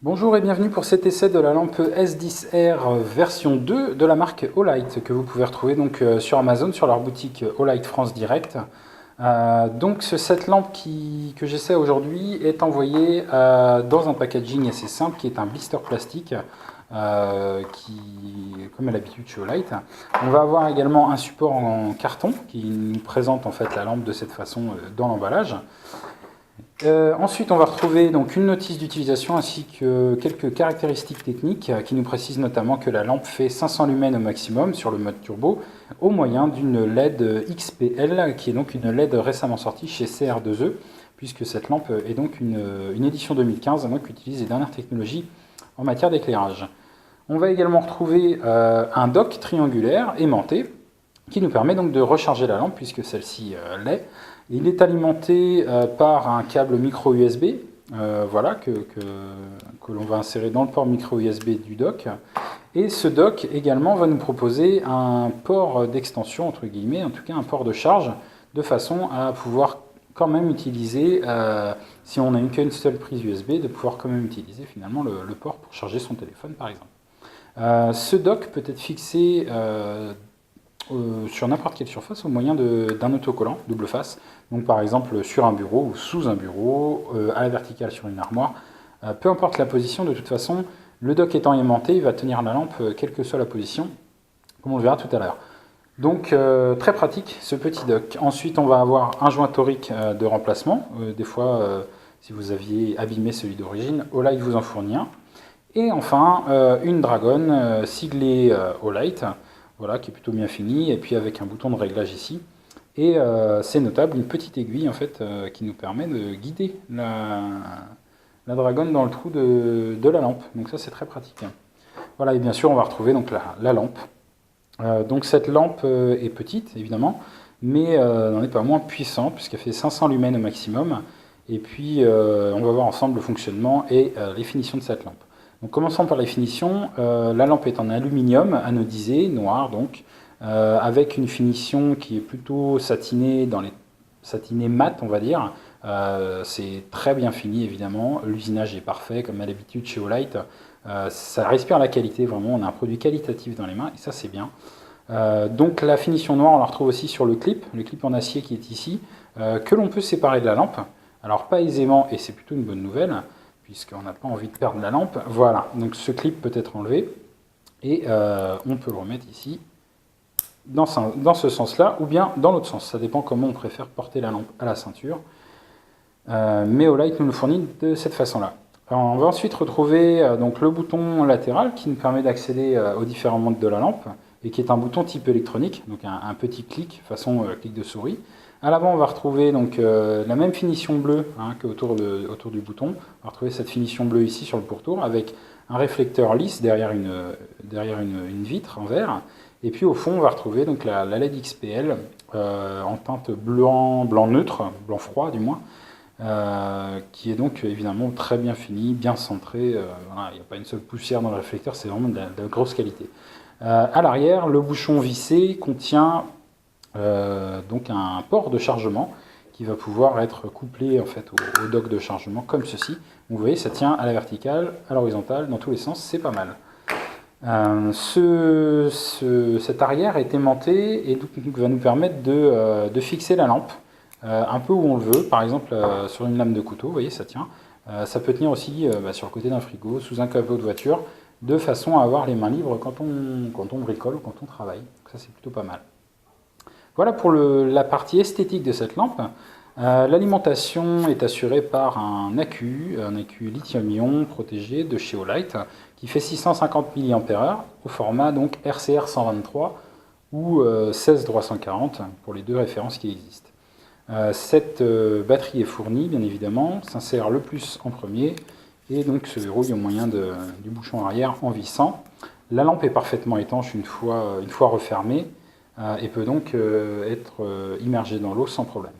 Bonjour et bienvenue pour cet essai de la lampe S10R version 2 de la marque Olight que vous pouvez retrouver donc sur Amazon, sur leur boutique Olight France Direct. Cette lampe que j'essaie aujourd'hui est envoyée dans un packaging assez simple qui est un blister plastique comme à l'habitude chez Olight. On va avoir également un support en carton qui nous présente en fait la lampe de cette façon dans l'emballage. Ensuite, on va retrouver donc une notice d'utilisation ainsi que quelques caractéristiques techniques qui nous précisent notamment que la lampe fait 500 lumens au maximum sur le mode turbo au moyen d'une LED XPL qui est donc une LED récemment sortie chez CR2E puisque cette lampe est donc une édition 2015 donc utilise les dernières technologies en matière d'éclairage. On va également retrouver un dock triangulaire aimanté qui nous permet donc de recharger la lampe puisque celle-ci l'est. Il est alimenté par un câble micro USB que l'on va insérer dans le port micro USB du dock. Et ce dock également va nous proposer un port d'extension, entre guillemets, en tout cas un port de charge, de façon à pouvoir quand même utiliser, si on n'a qu'une seule prise USB, de pouvoir quand même utiliser finalement le port pour charger son téléphone par exemple. Ce dock peut être fixé sur n'importe quelle surface au moyen d'un autocollant double face, donc par exemple sur un bureau ou sous un bureau, à la verticale sur une armoire, peu importe la position, de toute façon, le dock étant aimanté, il va tenir la lampe quelle que soit la position, comme on le verra tout à l'heure. Donc très pratique ce petit dock. Ensuite on va avoir un joint torique de remplacement, des fois si vous aviez abîmé celui d'origine, Olight vous en fournit un. Et enfin une dragonne siglée Olight, voilà, qui est plutôt bien fini, et puis avec un bouton de réglage ici. Et c'est notable, une petite aiguille en fait qui nous permet de guider la dragonne dans le trou de la lampe. Donc ça c'est très pratique. Voilà, et bien sûr on va retrouver donc la lampe. Donc cette lampe est petite évidemment, mais n'en est pas moins puissante puisqu'elle fait 500 lumens au maximum. Et puis on va voir ensemble le fonctionnement et les finitions de cette lampe. Donc commençons par les finitions. La lampe est en aluminium anodisé, noir donc, avec une finition qui est plutôt satinée, satinée mat on va dire. C'est très bien fini évidemment, l'usinage est parfait comme à l'habitude chez Olight. Ça respire la qualité vraiment, on a un produit qualitatif dans les mains et ça c'est bien. Donc la finition noire on la retrouve aussi sur le clip en acier qui est ici, que l'on peut séparer de la lampe. Alors pas aisément et c'est plutôt une bonne nouvelle, puisqu'on n'a pas envie de perdre la lampe. Voilà, donc ce clip peut être enlevé et on peut le remettre ici dans ce sens-là ou bien dans l'autre sens. Ça dépend comment on préfère porter la lampe à la ceinture. Mais Olight nous le fournit de cette façon-là. On va ensuite retrouver donc le bouton latéral qui nous permet d'accéder aux différents modes de la lampe et qui est un bouton type électronique, donc un petit clic façon clic de souris. À l'avant, on va retrouver donc la même finition bleue qu'autour du bouton. On va retrouver cette finition bleue ici sur le pourtour avec un réflecteur lisse derrière une vitre en verre. Et puis au fond, on va retrouver donc la LED XPL en teinte blanc neutre, blanc froid du moins, qui est donc évidemment très bien fini, bien centré. Voilà, il n'y a pas une seule poussière dans le réflecteur, c'est vraiment de la grosse qualité. À l'arrière, le bouchon vissé contient donc un port de chargement qui va pouvoir être couplé en fait au dock de chargement comme ceci. Vous voyez, ça tient à la verticale, à l'horizontale, dans tous les sens, c'est pas mal. Cet arrière est aimanté et donc va nous permettre de fixer la lampe un peu où on le veut, par exemple sur une lame de couteau, vous voyez, ça tient. Ça peut tenir aussi sur le côté d'un frigo, sous un capot de voiture, de façon à avoir les mains libres quand on bricole ou quand on travaille. Donc ça c'est plutôt pas mal. Voilà pour la partie esthétique de cette lampe. L'alimentation est assurée par un accu lithium-ion protégé de chez Olight qui fait 650 mAh au format donc RCR 123 ou 16340 pour les deux références qui existent. Cette batterie est fournie bien évidemment, s'insère le plus en premier et donc se verrouille au moyen du bouchon arrière en vissant. La lampe est parfaitement étanche une fois refermée et peut donc être immergée dans l'eau sans problème.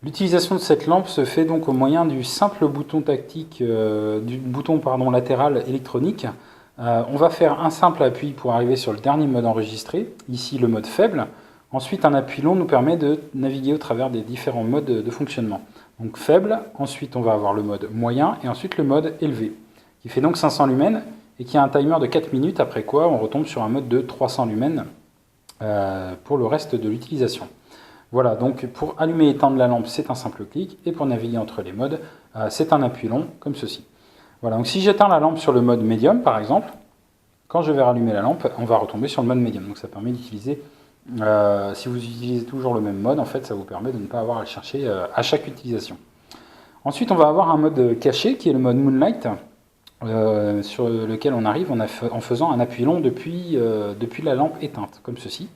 L'utilisation de cette lampe se fait donc au moyen du simple bouton tactique, latéral électronique. On va faire un simple appui pour arriver sur le dernier mode enregistré, ici le mode faible. Ensuite, un appui long nous permet de naviguer au travers des différents modes de fonctionnement. Donc faible, ensuite on va avoir le mode moyen et ensuite le mode élevé. qui fait donc 500 lumens et qui a un timer de 4 minutes, après quoi on retombe sur un mode de 300 lumens pour le reste de l'utilisation. Voilà, donc pour allumer et éteindre la lampe, c'est un simple clic, et pour naviguer entre les modes, c'est un appui long, comme ceci. Voilà, donc si j'éteins la lampe sur le mode médium, par exemple, quand je vais rallumer la lampe, on va retomber sur le mode médium. Donc ça permet d'utiliser, si vous utilisez toujours le même mode, en fait, ça vous permet de ne pas avoir à le chercher à chaque utilisation. Ensuite, on va avoir un mode caché, qui est le mode Moonlight, sur lequel on arrive en faisant un appui long depuis la lampe éteinte, comme ceci.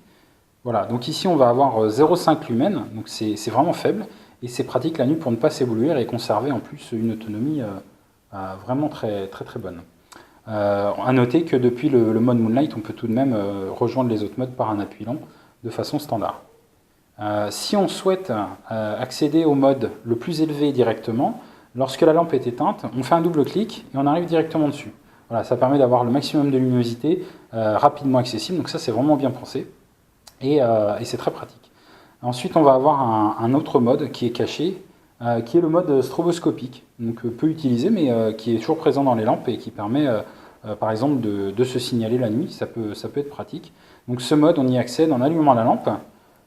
Voilà, donc ici on va avoir 0,5 lumens, donc c'est vraiment faible, et c'est pratique la nuit pour ne pas s'éblouir et conserver en plus une autonomie vraiment très bonne. À noter que depuis le mode Moonlight, on peut tout de même rejoindre les autres modes par un appui long de façon standard. Si on souhaite accéder au mode le plus élevé directement, lorsque la lampe est éteinte, on fait un double clic et on arrive directement dessus. Voilà, ça permet d'avoir le maximum de luminosité rapidement accessible, donc ça c'est vraiment bien pensé. Et c'est très pratique. Ensuite, on va avoir un autre mode qui est caché, qui est le mode stroboscopique, donc peu utilisé, mais qui est toujours présent dans les lampes et qui permet, par exemple, de se signaler la nuit. Ça peut être pratique. Donc ce mode, on y accède en allumant la lampe,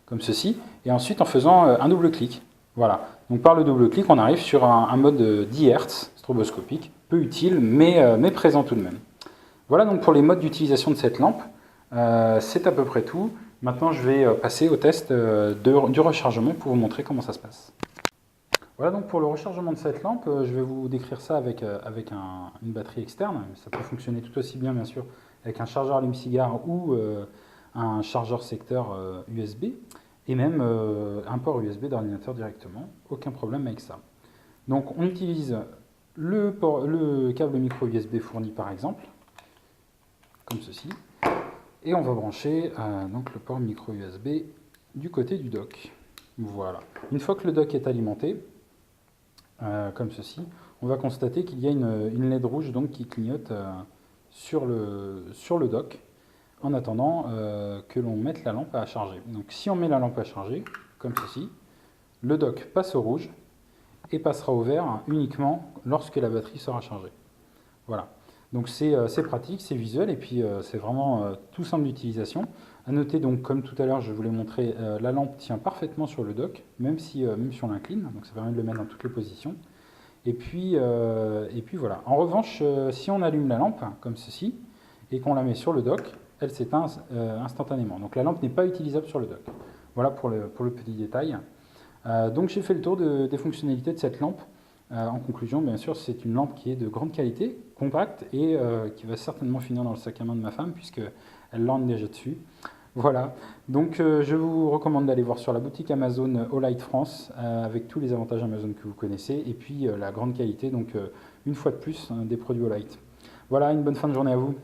comme ceci, et ensuite en faisant un double clic. Voilà. Donc par le double clic, on arrive sur un mode 10 Hz stroboscopique, peu utile, mais présent tout de même. Voilà donc pour les modes d'utilisation de cette lampe. C'est à peu près tout. Maintenant, je vais passer au test du rechargement pour vous montrer comment ça se passe. Voilà donc pour le rechargement de cette lampe, je vais vous décrire ça avec une batterie externe. Ça peut fonctionner tout aussi bien, bien sûr, avec un chargeur allume-cigare ou un chargeur secteur USB, et même un port USB d'ordinateur directement. Aucun problème avec ça. Donc, on utilise le câble micro USB fourni par exemple, comme ceci. Et on va brancher donc le port micro USB du côté du dock. Voilà. Une fois que le dock est alimenté, comme ceci, on va constater qu'il y a une LED rouge donc, qui clignote sur le dock en attendant que l'on mette la lampe à charger. Donc si on met la lampe à charger, comme ceci, le dock passe au rouge et passera au vert uniquement lorsque la batterie sera chargée. Voilà. Donc c'est pratique, c'est visuel et puis c'est vraiment tout simple d'utilisation. A noter donc comme tout à l'heure je vous l'ai montré, la lampe tient parfaitement sur le dock, même si on l'incline, donc ça permet de le mettre dans toutes les positions. Et puis voilà. En revanche, si on allume la lampe comme ceci et qu'on la met sur le dock, elle s'éteint instantanément. Donc la lampe n'est pas utilisable sur le dock. Voilà pour le petit détail. Donc j'ai fait le tour des fonctionnalités de cette lampe. En conclusion, bien sûr, c'est une lampe qui est de grande qualité, compacte et qui va certainement finir dans le sac à main de ma femme puisqu'elle l'orne déjà dessus. Voilà, donc je vous recommande d'aller voir sur la boutique Amazon Olight France avec tous les avantages Amazon que vous connaissez et puis la grande qualité, donc une fois de plus, des produits Olight. Voilà, une bonne fin de journée à vous.